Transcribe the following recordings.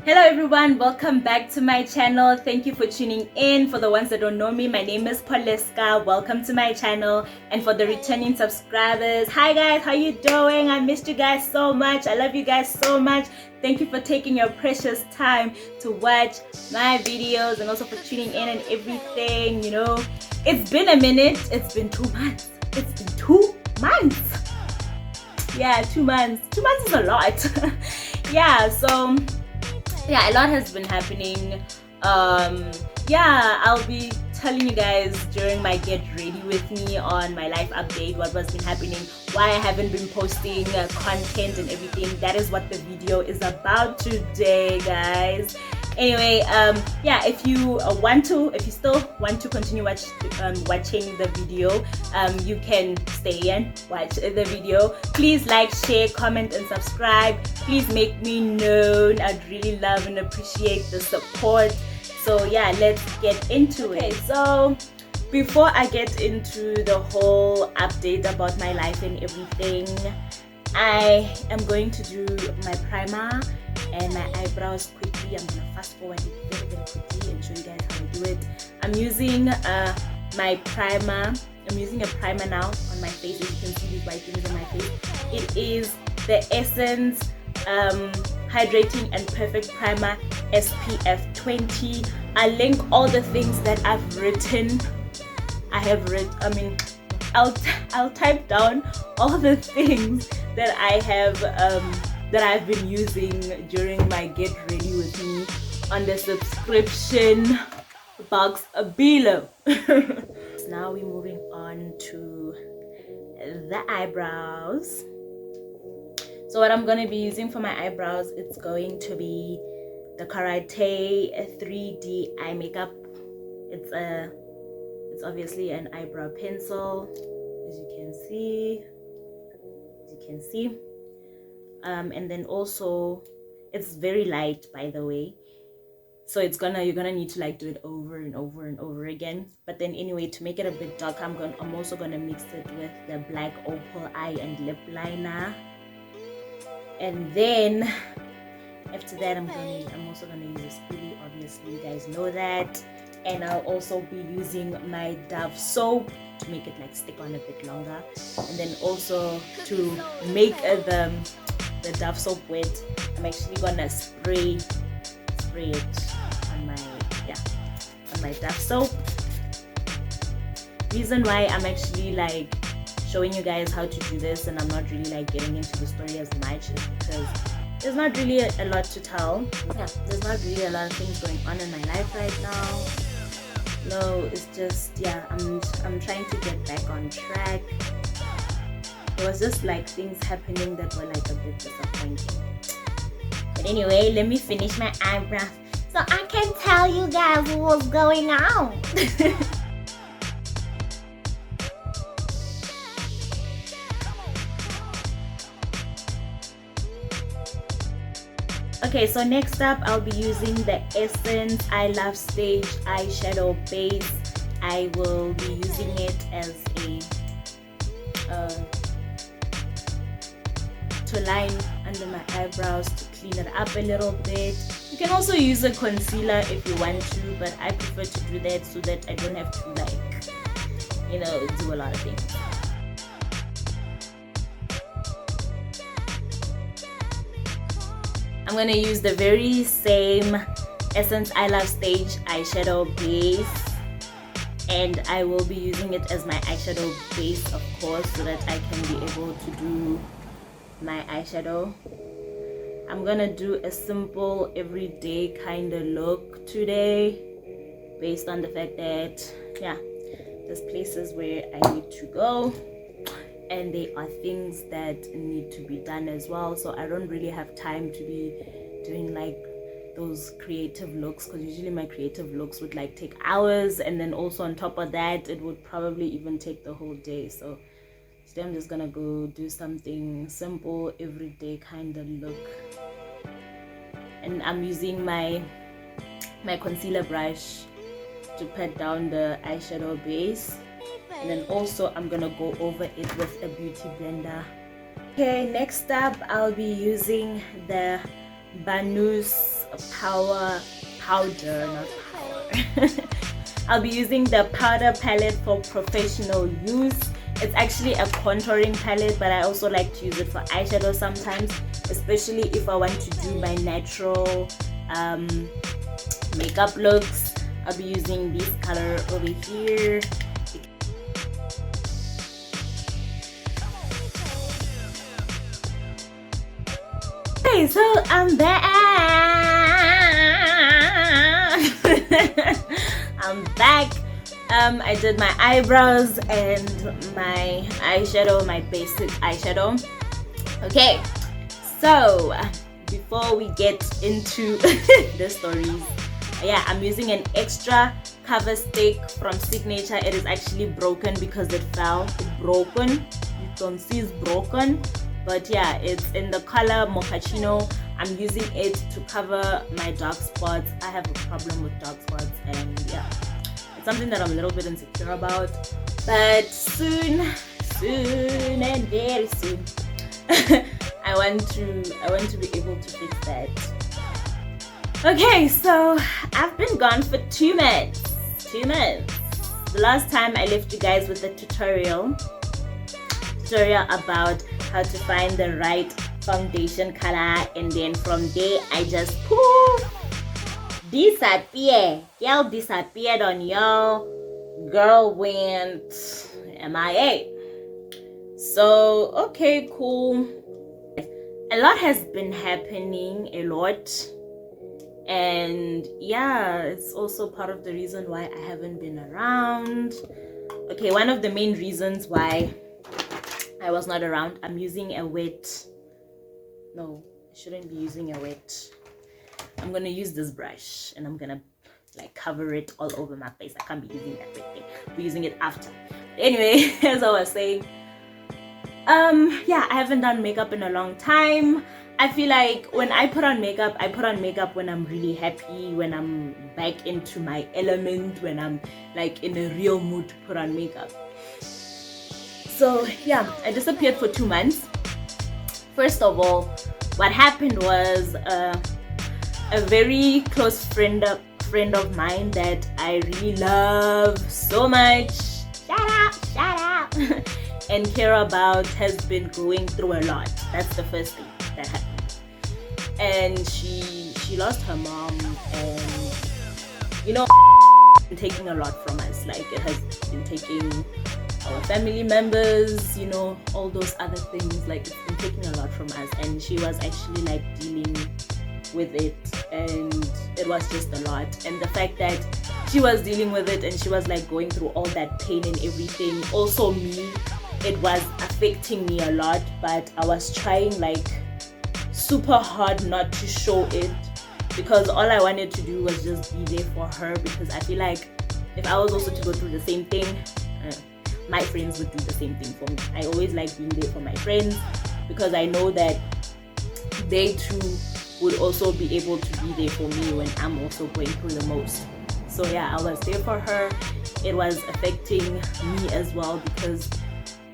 Hello everyone, welcome back to my channel. Thank you for tuning in. For the ones that don't know me, my name is Poliska. Welcome to my channel. And for the returning subscribers, hi guys, how you doing? I missed you guys so much. I love you guys so much. Thank you for taking your precious time to watch my videos and also for tuning in and everything. You know, it's been a minute. It's been 2 months. It's been 2 months. Yeah, 2 months. 2 months is a lot. Yeah, so yeah, a lot has been happening. Yeah, I'll be telling you guys during my get ready with me on my life update what has been happening, why I haven't been posting content and everything. That is what the video is about today, guys. Anyway, yeah, if you still want to continue watching the video, you can stay and watch the video. Please like, share, comment and subscribe. Please make me known. I'd really love and appreciate the support. So yeah, let's get into it. So before I get into the whole update about my life and everything, I am going to do my primer and my eyebrows quickly. I'm gonna fast forward it very quickly and show you guys how I do it. I'm using my primer. I'm using a primer now on my face. As you can see, these white things on my face. It is the Essence Hydrating and Perfect Primer SPF 20. I'll link all the things that I've written. I'll type down all the things that I've been using during my get ready with me on the subscription box below. Now we're moving on to the eyebrows. So what I'm going to be using for my eyebrows, it's going to be the Karate 3D eye makeup. It's obviously an eyebrow pencil, as you can see. And then also it's very light, by the way, so you're gonna need to like do it over and over and over again. But then anyway, to make it a bit darker, I'm also gonna mix it with the black Opal eye and lip liner. And then after that, I'm also gonna use a spoolie. Obviously, you guys know that. And I'll also be using my Dove soap to make it like stick on a bit longer. And then also to make the Dove soap wet, I'm actually gonna spray it on my Dove soap. Reason why I'm actually like showing you guys how to do this and I'm not really like getting into the story as much is because there's not really a lot to tell. Yeah, there's not really a lot of things going on in my life right now. No, it's just, yeah, I'm trying to get back on track. There was just like things happening that were like a bit disappointing. But anyway, let me finish my eyebrows so I can tell you guys what's going on. Okay, so next up I'll be using the Essence I Love Stage eyeshadow base. I will be using it as to line under my eyebrows to clean it up a little bit. You can also use a concealer if you want to, but I prefer to do that so that I don't have to like, you know, do a lot of things. I'm gonna use the very same Essence I Love Stage eyeshadow base, and I will be using it as my eyeshadow base, of course, so that I can be able to do my eyeshadow. I'm gonna do a simple everyday kind of look today, based on the fact that, yeah, there's places where I need to go and there are things that need to be done as well, so I don't really have time to be doing like those creative looks, because usually my creative looks would like take hours, and then also on top of that it would probably even take the whole day. So today I'm just gonna go do something simple, everyday kind of look. And I'm using my concealer brush to pat down the eyeshadow base, and then also I'm gonna go over it with a beauty blender. Okay, next up I'll be using the Banus powder, not power. I'll be using the powder palette for professional use. It's actually a contouring palette, but I also like to use it for eyeshadow sometimes, especially if I want to do my natural makeup looks. I'll be using this color over here. Okay, so I'm back. I'm back. I did my eyebrows and my eyeshadow, my basic eyeshadow. Okay, so before we get into the stories, yeah, I'm using an extra cover stick from Signature. It is actually broken because it fell. It's broken. You don't see it's broken. But yeah, it's in the color mocachino. I'm using it to cover my dark spots. I have a problem with dark spots, and yeah, it's something that I'm a little bit insecure about. But soon and very soon, I want to be able to fix that. Okay, so I've been gone for 2 months. 2 months. The last time I left you guys with a tutorial about how to find the right foundation color, and then from there I just disappeared. Girl disappeared on y'all. Girl went MIA. So okay, cool. A lot has been happening, a lot, and yeah, it's also part of the reason why I haven't been around. Okay, one of the main reasons why I was not around, I'm using a wet, no, I shouldn't be using a wet. I'm gonna use this brush and I'm gonna like cover it all over my face. I can't be using that wet thing. I'll be using it after. Anyway, as I was saying, yeah, I haven't done makeup in a long time. I feel like when I put on makeup when I'm really happy, when I'm back into my element, when I'm like in a real mood to put on makeup. So yeah, I disappeared for 2 months. First of all, what happened was a very close friend of mine that I really love so much, shout out and care about, has been going through a lot. That's the first thing that happened. And she lost her mom, and you know, been taking a lot from us. Like, it has been taking our family members, you know, all those other things. Like, it's been taking a lot from us, and she was actually like dealing with it, and it was just a lot. And the fact that she was dealing with it and she was like going through all that pain and everything, also me, it was affecting me a lot. But I was trying like super hard not to show it, because all I wanted to do was just be there for her, because I feel like if I was also to go through the same thing, my friends would do the same thing for me. I always like being there for my friends, because I know that they too would also be able to be there for me when I'm also going through the most. So yeah, I was there for her. It was affecting me as well, because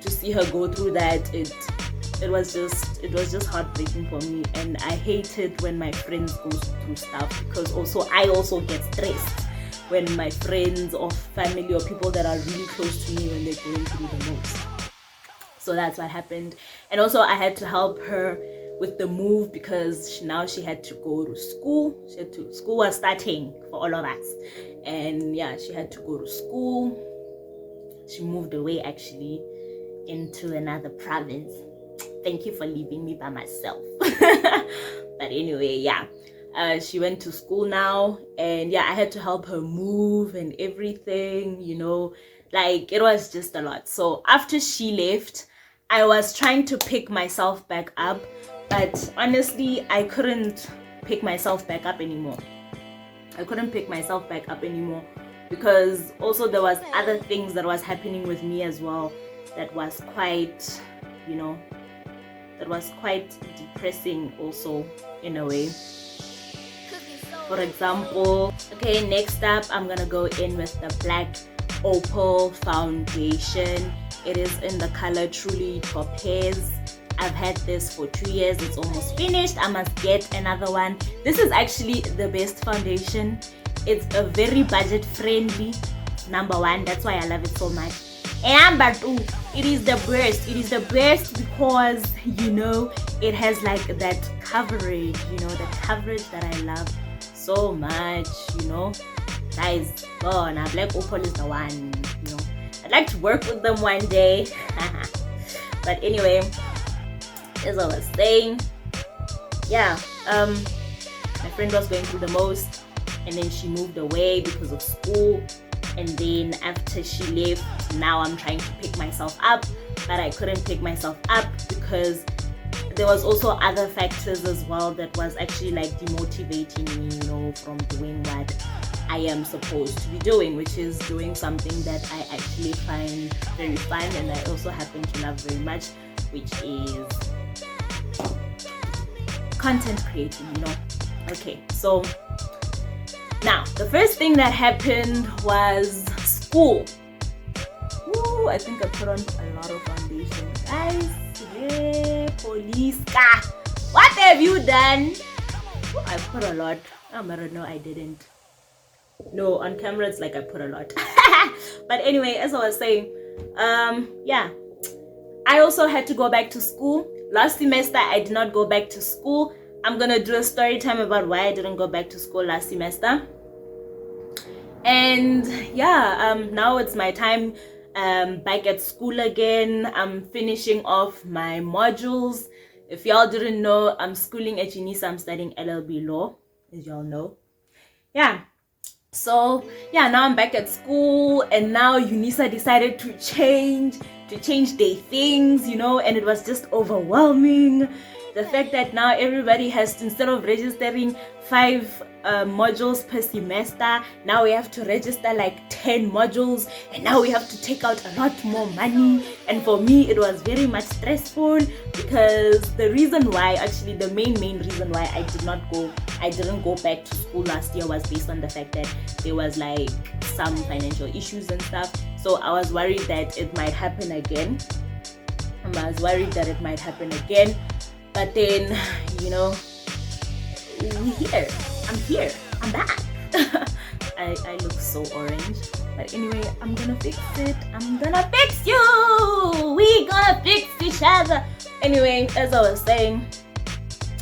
to see her go through that, it was just heartbreaking for me. And I hate it when my friends go through stuff, because I also get stressed when my friends or family or people that are really close to me, when they're going through the most. So that's what happened. And also I had to help her with the move, because now she had to go to school. School was starting for all of us, and yeah, she had to go to school. She moved away actually into another province. Thank you for leaving me by myself. But anyway, yeah, she went to school now, and yeah, I had to help her move and everything, you know, like it was just a lot. So after she left, I was trying to pick myself back up, but honestly, I couldn't pick myself back up anymore. Because also there was other things that was happening with me as well that was quite, you know, that was quite depressing also in a way. For example, okay, next up I'm gonna go in with the black Opal foundation. It is in the color Truly Topaz. I've had this for 2 years. It's almost finished. I must get another one. This is actually the best foundation. It's a very budget friendly. Number one, that's why I love it so much. And number two, it is the best. It is the best because, you know, it has like that coverage, you know, the coverage that I love so much, you know. Guys, oh, now Black Opal is the one, you know. I'd like to work with them one day. But anyway, as I was saying, yeah, my friend was going through the most, and then she moved away because of school. And then after she left, now I'm trying to pick myself up, but I couldn't pick myself up because there was also other factors as well that was actually like demotivating me, you know, from doing what I am supposed to be doing, which is doing something that I actually find very fun and I also happen to love very much, which is content creating, you know. Okay, so now the first thing that happened was school. Ooh, I think I put on a lot of foundation, guys. Hey, police car, what have you done? Ooh, I put a lot. No, I didn't. No, on camera it's like I put a lot. But anyway, as I was saying, yeah, I also had to go back to school. Last semester I did not go back to school. I'm gonna do a story time about why I didn't go back to school last semester. And yeah, now it's my time back at school again. I'm finishing off my modules. If y'all didn't know, I'm schooling at UNISA. I'm studying LLB law, as y'all know. Yeah. So yeah, now I'm back at school, and now UNISA decided to change their things, you know, and it was just overwhelming. The fact that now everybody has, instead of registering 5 modules per semester, now we have to register like 10 modules, and now we have to take out a lot more money. And for me, it was very much stressful because the reason why, actually the main reason why I didn't go back to school last year was based on the fact that there was like some financial issues and stuff. So I was worried that it might happen again. But then, you know, I'm here, I'm back. I look so orange, but anyway, I'm gonna fix it. I'm gonna fix you. We gonna fix each other. Anyway, as I was saying,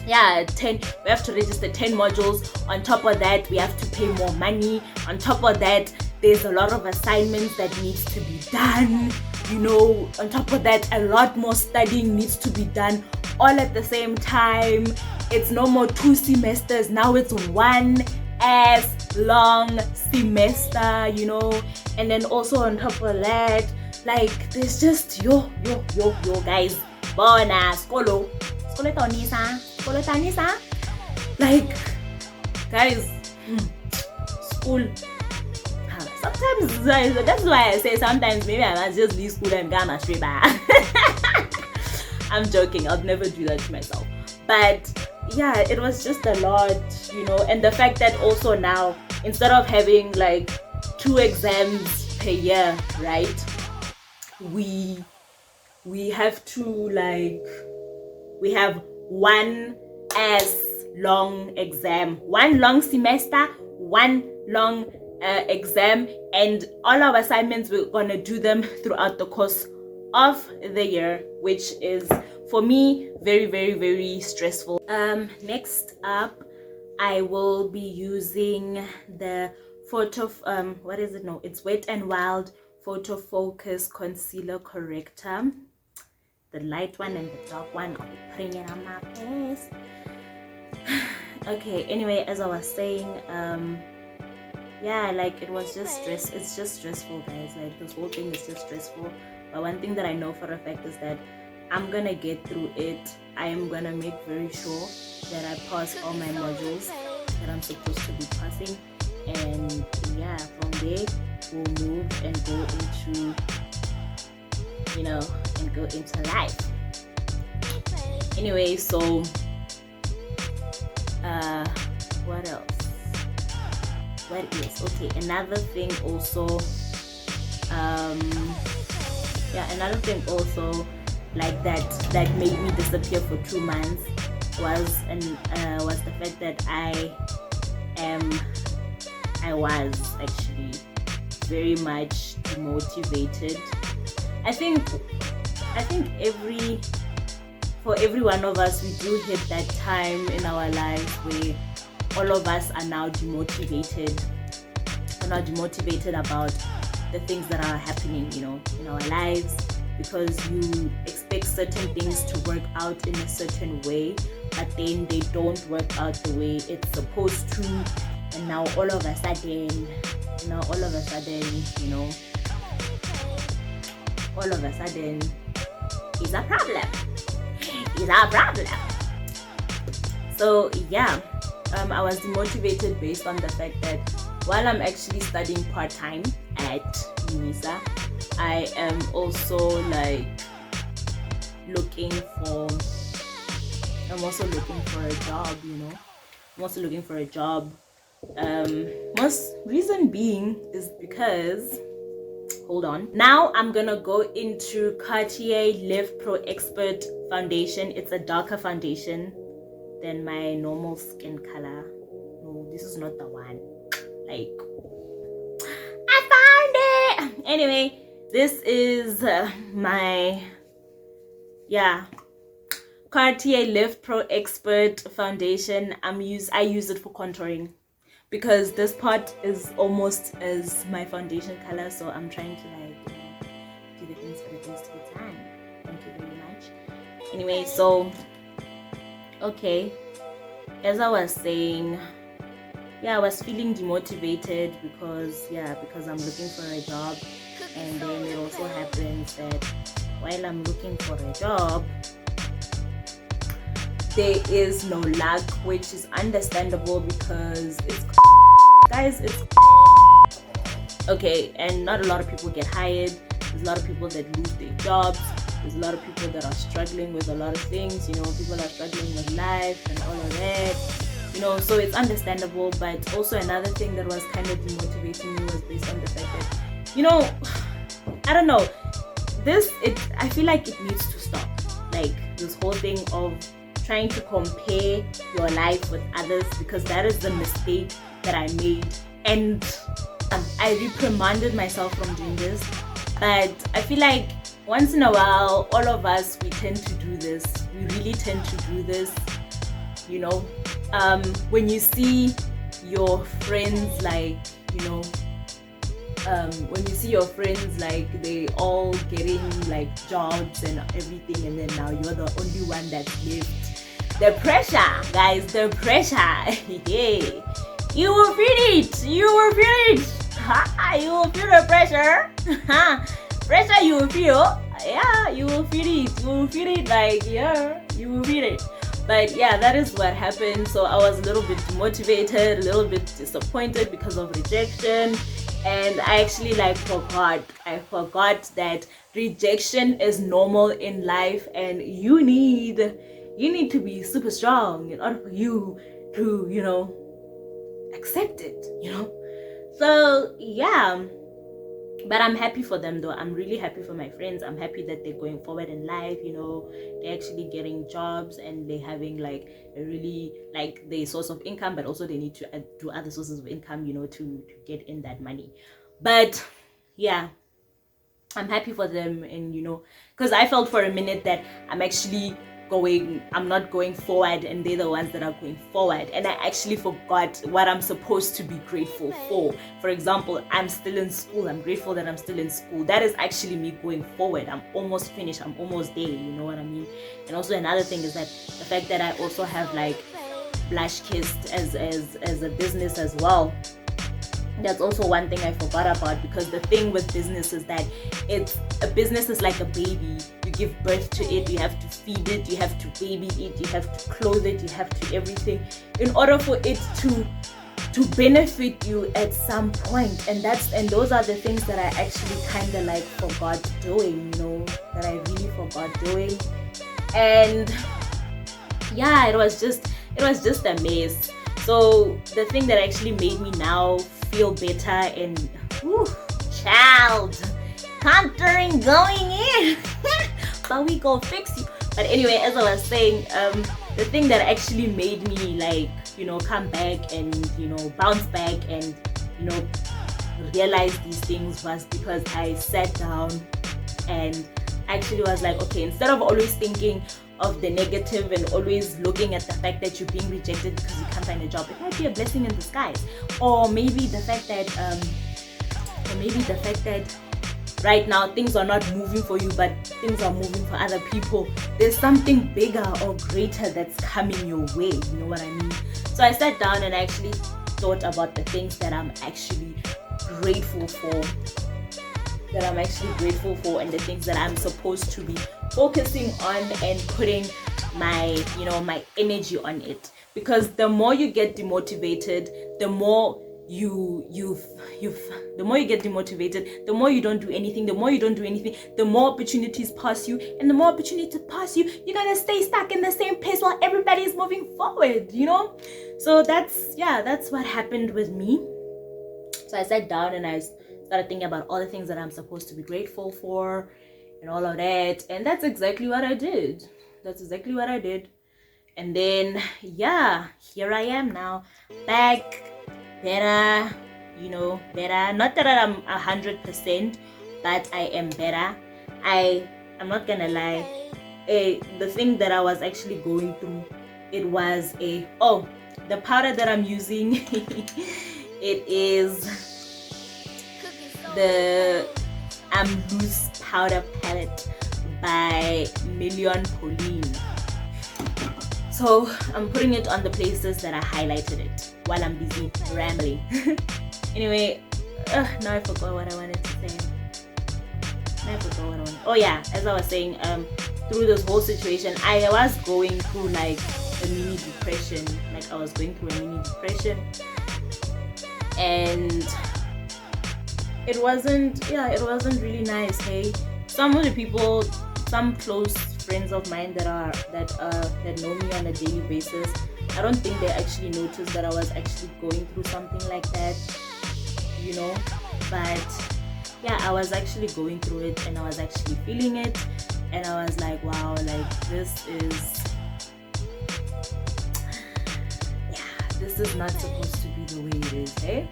yeah, we have to register 10 modules. On top of that, we have to pay more money. On top of that, there's a lot of assignments that needs to be done, you know. On top of that, a lot more studying needs to be done all at the same time. It's no more 2 semesters, now it's 1 long semester, you know. And then also on top of that, like, there's just yo guys, bona skolo tanisa, like, guys, school. Sometimes, that's why I say sometimes maybe I must just leave school and go straight back. I'm joking, I'll never do that to myself. But yeah, it was just a lot, you know. And the fact that also now, instead of having like 2 exams per year, right, we have to, like, we have 1 long exam, 1 long semester, 1 long exam, and all our assignments, we're gonna do them throughout the course of the year, which is for me very stressful. Next up, I will be using the it's Wet n Wild Photo Focus Concealer Corrector, the light one and the dark one. I'll be putting it on my face. Okay, anyway, as I was saying, yeah, like, it was just it's just stressful, guys. Like, this whole thing is just stressful. But one thing that I know for a fact is that I'm gonna get through it. I am gonna make very sure that I pass all my modules that I'm supposed to be passing. And yeah, from there we'll move and go into, you know, and go into life. Anyway, so what else? Okay, another thing also, like that made me disappear for 2 months was the fact that I was actually very much demotivated. I think for every one of us, we do hit that time in our lives where all of us are now demotivated. We're not demotivated about the things that are happening, in our lives, because you expect certain things to work out in a certain way, but then they don't work out the way it's supposed to, and now all of a sudden, is a problem. So yeah, I was demotivated based on the fact that while I'm actually studying part-time at UNISA, I am also looking for a job, I'm also looking for a job. Most reason being is because, hold on, now I'm gonna go into Cartier Live Pro Expert foundation. It's a darker foundation than my normal skin color. No, this is not the one. I found it. Anyway, this is my Cartier Live Pro Expert foundation. I use it for contouring because this part is almost as my foundation color, so I'm trying to do the things for the things to be done. Thank you very much. Anyway, so okay, as I was saying, I was feeling demotivated because I'm looking for a job, and then it also happens that while I'm looking for a job, there is no luck, which is understandable because it's okay, and not a lot of people get hired. There's a lot of people that lose their jobs. There's a lot of people that are struggling with a lot of things, people are struggling with life and all of that, so it's understandable. But also another thing that was kind of demotivating me was based on the fact that, I don't know, I feel like it needs to stop. This whole thing of trying to compare your life with others, because that is the mistake that I made, and I reprimanded myself from doing this. But I feel like once in a while, all of us, we tend to do this. We really tend to do this, when you see your friends when you see your friends they all getting jobs and everything, and then now you're the only one that's left. The pressure, guys, the pressure. Yeah. You will feel it. You will feel it. You will feel the pressure. Pressure you will feel. Yeah, you will feel it. You will feel it you will feel it. But that is what happened. So I was a little bit demotivated, a little bit disappointed because of rejection. And I actually forgot. I forgot that rejection is normal in life, and you need to be super strong in order for you to, accept it, So but I'm happy for them though. I'm really happy for my friends. I'm happy that they're going forward in life, they're actually getting jobs and they're having a really their source of income, but also they need to do other sources of income, to get in that money. But I'm happy for them, and because I felt for a minute that I'm not going forward and they're the ones that are going forward, and I actually forgot what I'm supposed to be grateful for. For example, I'm still in school. I'm grateful that I'm still in school. That is actually me going forward. I'm almost finished. I'm almost there, you know what I mean? And also another thing is that the fact that I also have Blush Kissed as a business as well. That's also one thing I forgot about, because the thing with business is that a business is like a baby. You give birth to it, you have to feed it, you have to baby it, you have to clothe it, you have to everything in order for it to benefit you at some point. And those are the things that I actually kind of forgot doing, that I really forgot doing. And it was just a mess. So the thing that actually made me now feel better and contouring going in but we go fix you. But anyway, as I was saying, the thing that actually made me like, you know, come back and, you know, bounce back and, you know, realize these things was because I sat down and actually was like, okay, instead of always thinking of the negative and always looking at the fact that you're being rejected because you can't find a job, it might be a blessing in disguise. Or maybe the fact that right now things are not moving for you, but things are moving for other people. There's something bigger or greater that's coming your way, you know what I mean? So I sat down and I actually thought about the things that I'm actually grateful for, and the things that I'm supposed to be focusing on and putting my, you know, my energy on it. Because the more you get demotivated, the more you get demotivated, the more you don't do anything, the more opportunities pass you, and the more opportunities pass you, you're gonna stay stuck in the same place while everybody's moving forward, you know? So that's what happened with me. So I sat down and I started thinking about all the things that I'm supposed to be grateful for and all of that, and that's exactly what I did. And then here I am now, back, better, you know, better. Not that I'm 100%, but I am better. I'm not gonna lie, the thing that I was actually going through, it was the powder that I'm using. It is the Loose Powder Palette by Pauline. So I'm putting it on the places that I highlighted it while I'm busy rambling. Anyway, now I forgot what I wanted to say. Oh yeah, as I was saying, through this whole situation, I was going through like a mini depression. And it wasn't really nice. Hey, some of the people, some close friends of mine that know me on a daily basis, I don't think they actually noticed that I was actually going through something like that, you know. But yeah, I was actually going through it and I was actually feeling it, and I was like, wow, like this is not supposed to be the way it is, hey?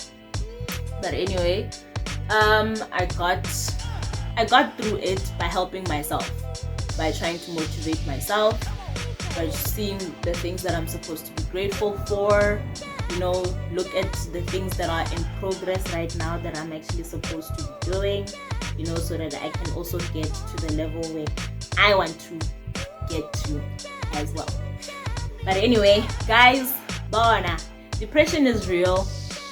But anyway, I got through it by helping myself, by trying to motivate myself, by seeing the things that I'm supposed to be grateful for, you know, look at the things that are in progress right now that I'm actually supposed to be doing, you know, so that I can also get to the level where I want to get to as well. But anyway, guys, Bona, depression is real.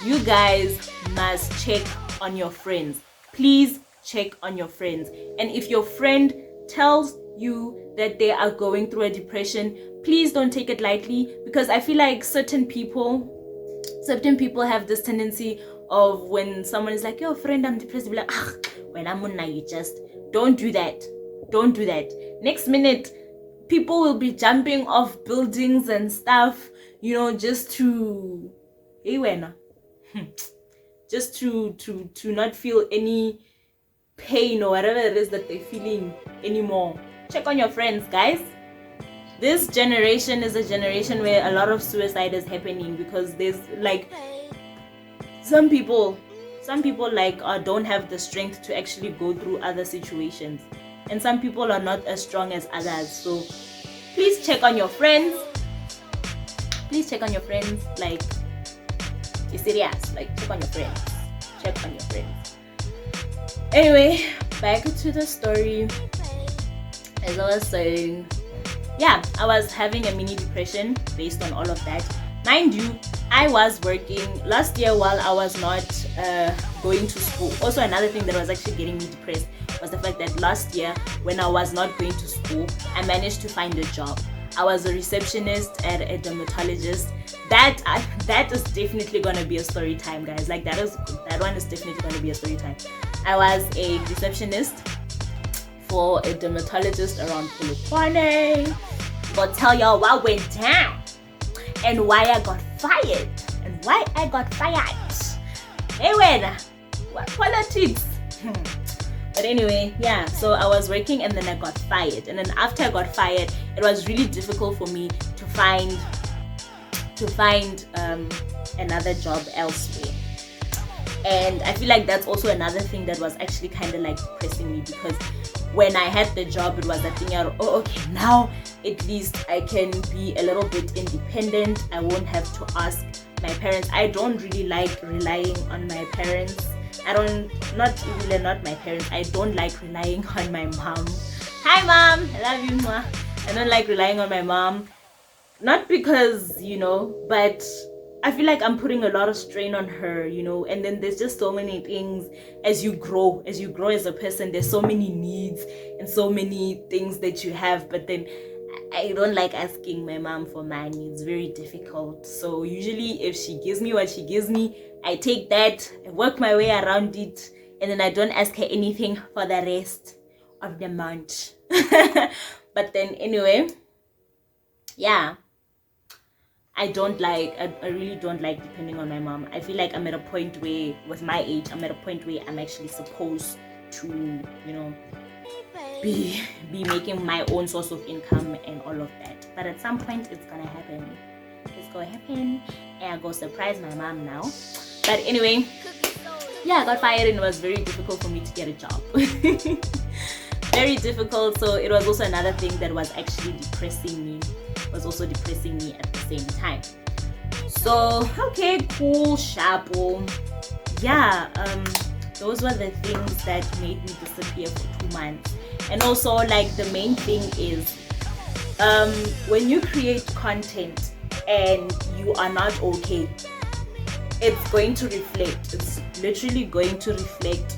You guys must check on your friends. Please check on your friends. And if your friend tells you that they are going through a depression, please don't take it lightly, because I feel like certain people have this tendency of, when someone is like, yo friend, I'm depressed, be like, when I'm on, you just don't do that. Next minute, people will be jumping off buildings and stuff, you know, just to just to not feel any pain or whatever it is that they're feeling anymore. Check on your friends, guys. This generation is a generation where a lot of suicide is happening, because there's like some people like don't have the strength to actually go through other situations, and some people are not as strong as others. So please check on your friends. Like, it's serious. Like, check on your friends. Anyway, back to the story. As I was saying, yeah, I was having a mini depression based on all of that. Mind you, I was working last year while I was not going to school. Also, another thing that was actually getting me depressed was the fact that last year, when I was not going to school, I managed to find a job. I was a receptionist at a dermatologist. That is definitely gonna be a story time, guys. Like, that one is definitely gonna be a story time. I was a receptionist for a dermatologist around Polokwane. I'll tell y'all what went down and why I got fired. Hey, when what politics? But But anyway, yeah, so I was working and then I got fired. And then after I got fired, it was really difficult for me to find another job elsewhere. And I feel like that's also another thing that was actually kind of like pressing me, because when I had the job, it was that thing of, oh, okay, now at least I can be a little bit independent. I won't have to ask my parents. I don't really like relying on my parents. Not my parents. I don't like relying on my mom. Hi, mom. I love you, ma. I don't like relying on my mom. Not because, but I feel like I'm putting a lot of strain on her, and then there's just so many things as you grow as a person. There's so many needs and so many things that you have, but then I don't like asking my mom for money. It's very difficult. So usually if she gives me what she gives me, I take that, I work my way around it, and then I don't ask her anything for the rest of the month. But then anyway, yeah, I really don't like depending on my mom. I feel like I'm at a point where, with my age, I'm at a point where I'm actually supposed to, be making my own source of income and all of that. But at some point, it's gonna happen. And I go surprise my mom now. But anyway, yeah, I got fired and it was very difficult for me to get a job. Very difficult. So it was also another thing that was actually depressing me. At the same time. So okay, cool, shapo. Yeah, those were the things that made me disappear for 2 months. And also, like, the main thing is when you create content and you are not okay, it's going to reflect. It's literally going to reflect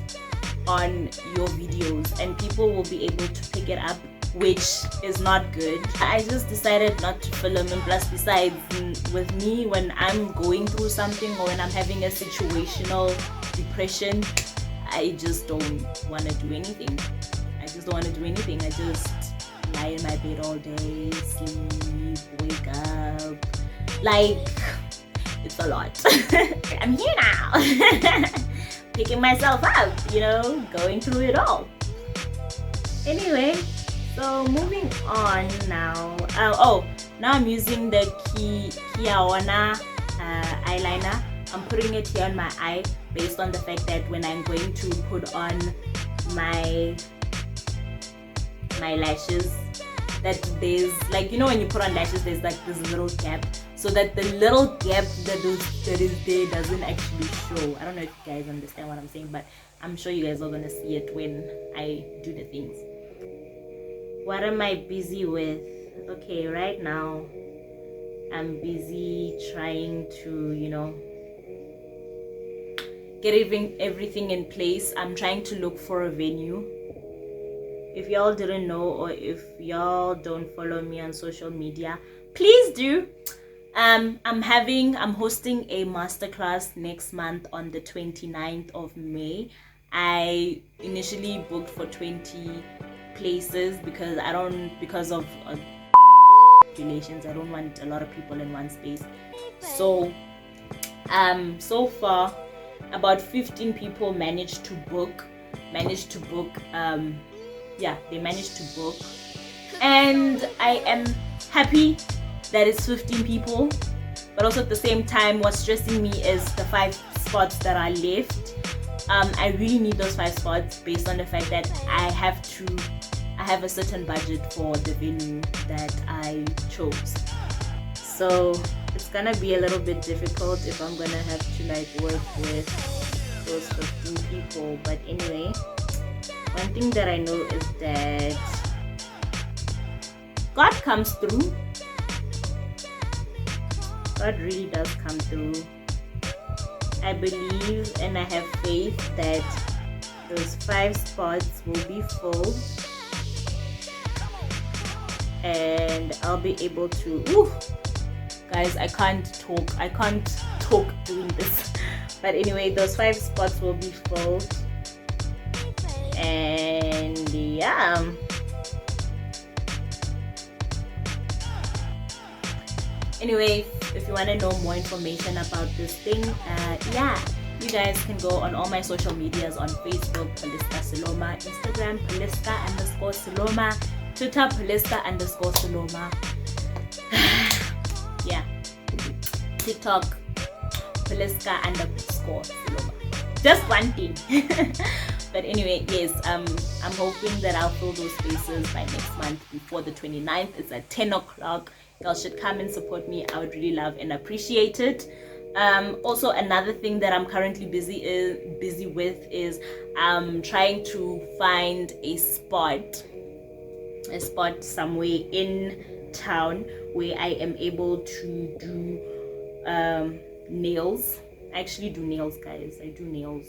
on your videos, and people will be able to pick it up, which is not good. I just decided not to film. And plus, besides, with me, when I'm going through something or when I'm having a situational depression, I just don't want to do anything. I just lie in my bed all day, sleep, wake up. Like, it's a lot. I'm here now. Picking myself up, going through it all. Anyway, so moving on now. Now I'm using the Kiawana eyeliner. I'm putting it here on my eye based on the fact that when I'm going to put on my lashes, that there's, like, when you put on lashes, there's like this little gap, so that the little gap that is there doesn't actually show. I don't know if you guys understand what I'm saying, but I'm sure you guys are gonna see it when I do the things. What am I busy with? Okay, right now I'm busy trying to, get everything in place. I'm trying to look for a venue. If y'all didn't know, or if y'all don't follow me on social media, please do. I'm hosting a masterclass next month on the 29th of May. I initially booked for 20 places because of regulations. I don't want a lot of people in one space. So so far about 15 people managed to book. They managed to book, and I am happy that it's 15 people. But also at the same time, what's stressing me is the 5 spots that are left. I really need those 5 spots based on the fact that I have a certain budget for the venue that I chose. So it's gonna be a little bit difficult if I'm gonna have to work with those 15 people. But anyway, one thing that I know is that God comes through. God really does come through. I believe and I have faith that those 5 spots will be full, and I'll be able to. Guys, I can't talk doing this. But anyway, those 5 spots will be full, and yeah. Anyway, if you want to know more information about this thing, you guys can go on all my social medias on Facebook, Poliska Saloma, Instagram, Poliska_Saloma, Twitter, Poliska_Saloma. Yeah. TikTok, Poliska_Saloma. Just one thing. But anyway, yes, I'm hoping that I'll fill those spaces by next month before the 29th. It's at 10 o'clock. Y'all should come and support me. I would really love and appreciate it. Also, another thing that I'm currently busy with is trying to find a spot somewhere in town where I am able to do nails. I actually do nails, guys. I do nails.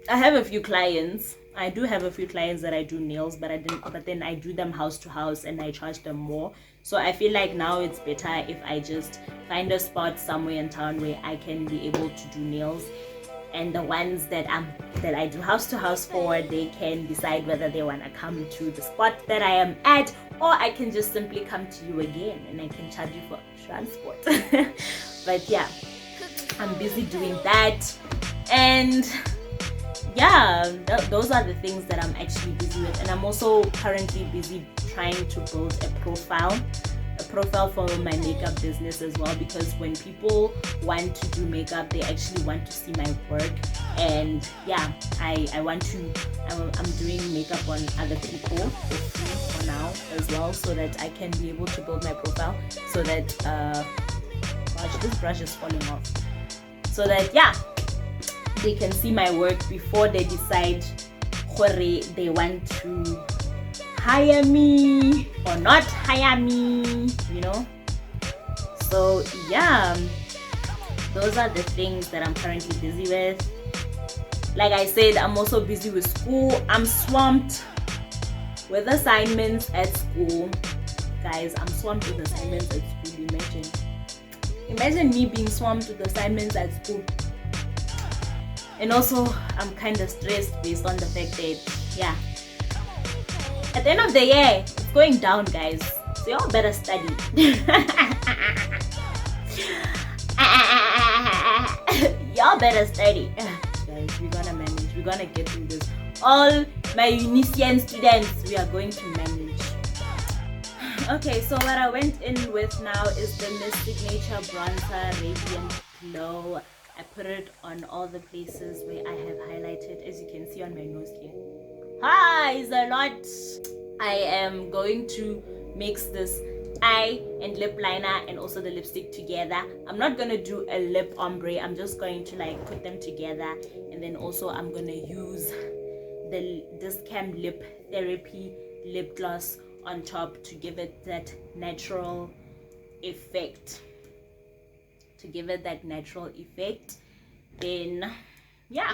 I have a few clients. I do have a few clients that I do nails, but then I do them house to house and I charge them more. So I feel like now it's better if I just find a spot somewhere in town where I can be able to do nails, and the ones that I do house to house for, they can decide whether they want to come to the spot that I am at, or I can just simply come to you again and I can charge you for transport. But yeah, I'm busy doing that, and yeah, those are the things that I'm actually busy with. And I'm also currently busy trying to build a profile for my makeup business as well, because when people want to do makeup, they actually want to see my work. And yeah, I'm doing makeup on other people for free for now as well, so that I can be able to build my profile, so that this brush is falling off, so that yeah, they can see my work before they decide whether they want to hire me or not hire me, you know. So yeah, those are the things that I'm currently busy with. Like I said, I'm also busy with school. I'm swamped with assignments at school, guys. I'm swamped with assignments at school. Imagine me being swamped with assignments at school. And also, I'm kind of stressed based on the fact that, yeah, at the end of the year, it's going down, guys. So y'all better study. Y'all better study. Guys, we're gonna manage. We're gonna get through this. All my Unisian students, we are going to manage. Okay, so what I went in with now is the Miss Signature Bronzer Radiant Glow. I put it on all the places where I have highlighted, as you can see on my nose here. Hi, is a lot. I am going to mix this eye and lip liner and also the lipstick together. I'm not going to do a lip ombre. I'm just going to like put them together, and then also I'm going to use this Cam Lip Therapy lip gloss on top to give it that natural effect. Then yeah,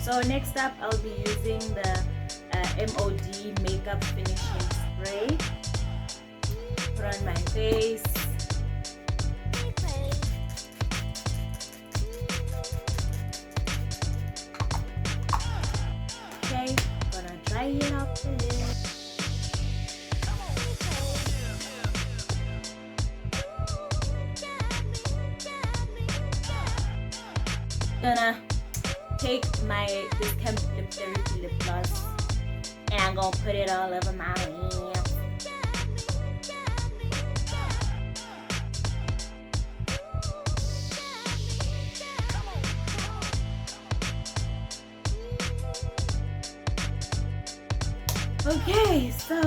so next up I'll be using the M.O.D makeup finishing spray. Put on my face. Okay, gonna dry it up a little. Gonna take this Cam Lip Therapy lip gloss and I'm gonna put it all over my lips. Okay, so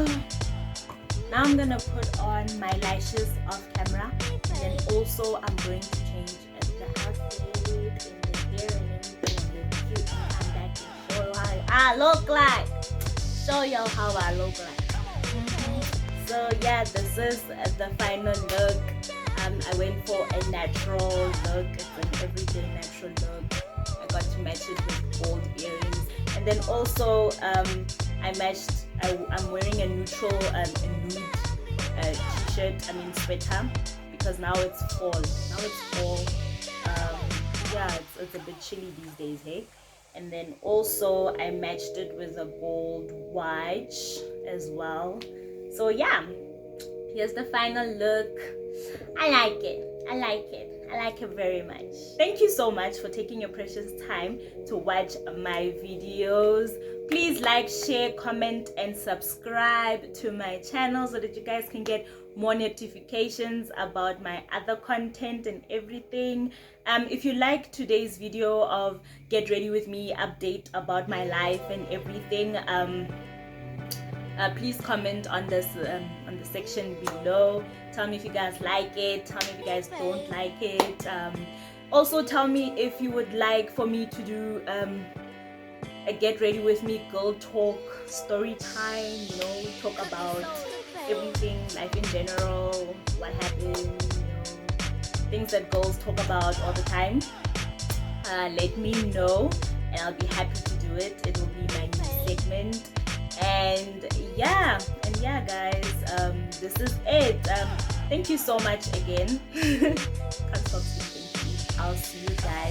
now I'm gonna put on my lashes off camera, and then also I'm going to change the outfit and the hair and everything, and then cute, and come back and show you how I look like. Show y'all how I look like. So yeah, this is the final look. I went for a natural look. It's an everyday natural look. I got to match it with gold earrings, and then also I'm wearing a neutral nude t-shirt, sweater, because now it's fall. Yeah, it's a bit chilly these days, hey. And then also I matched it with a gold watch as well. So yeah, here's the final look. I like it very much. Thank you so much for taking your precious time to watch my videos. Please like, share, comment, and subscribe to my channel so that you guys can get more notifications about my other content and everything. If you like today's video of get ready with me, update about my life and everything, please comment on this on the section below. Tell me if you guys like it, tell me if you guys don't like it. Also tell me if you would like for me to do a get ready with me girl talk story time, talk about everything, life in general, what happened, things that girls talk about all the time. Let me know and I'll be happy to do it. It will be my new segment. And yeah guys, this is it. Thank you so much again. Can't stop saying thank you. I'll see you guys